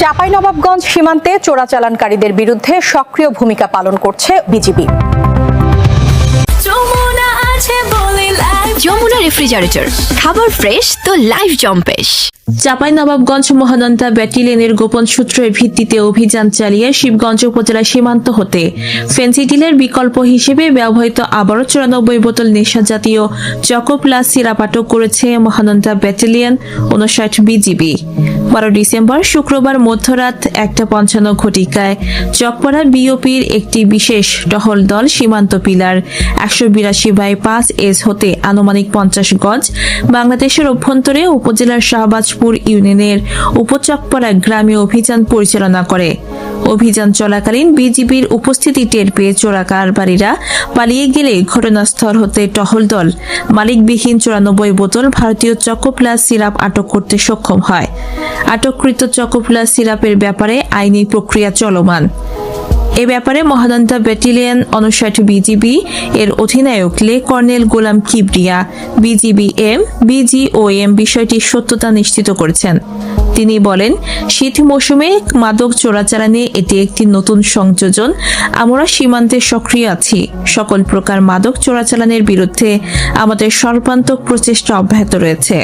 চাঁপাইনবাবগঞ্জ সীমান্তে চোরাচালানকারীদের বিরুদ্ধে সক্রিয় ভূমিকা পালন করছে বিজিবি। যমুনা রেফ্রিজারেটর, খাবার ফ্রেশ তো লাইফ জম্পেশ। চাঁপাইনবাবগঞ্জ মহানন্দা ব্যাটালিয়নের গোপন সূত্রের ভিত্তিতে অভিযান চালিয়ে শিবগঞ্জ উপজেলা সীমান্ত হতে ফেন্সিডিলের বিকল্প হিসেবে ব্যবহৃত আবারও 94 বোতল নেশা জাতীয় চকোপ্লাস সিরাপ আটক করেছে মহানন্দা ব্যাটালিয়ন 59 বিজিবি। 12 ডিসেম্বর শুক্রবার মধ্যরাত 1:55 ঘটিকায় চকপাড়া বিওপির একটি বিশেষ টহল দল সীমান্ত পিলার 182/5 এস হতে আনুমানিক 50 গজ বাংলাদেশের অভ্যন্তরে উপজেলার শাহবাজপুর ইউনিয়নের উপচকপাড়া গ্রামে অভিযান পরিচালনা করে। অভিযান চলাকালীন বিজিবির উপস্থিতি টের পেয়ে চোরা কারবারিরা পালিয়ে গেলে ঘটনাস্থল হতে টহল দল মালিকবিহীন 94 বোতল ভারতীয় চকোপ্লাস সিরাপ আটক করতে সক্ষম হয়। আটককৃত চকোপ্লাস সিরাপের ব্যাপারে আইনি প্রক্রিয়া চলমান। এ ব্যাপারে মহানন্দা ব্যাটালিয়ন 59 বিজিবি এর অধিনায়ক লে কর্নেল গোলাম কিবরিয়া বিজিওএম বিষয়টি সত্যতা নিশ্চিত করেছেন। তিনি বলেন, শীত মৌসুমে মাদক চোরাচালানে এটি একটি নতুন সংযোজন। আমরা সীমান্তে সক্রিয় আছি। সকল প্রকার মাদক চোরাচালানের বিরুদ্ধে আমাদের সর্বাত্মক প্রচেষ্টা অব্যাহত রয়েছে।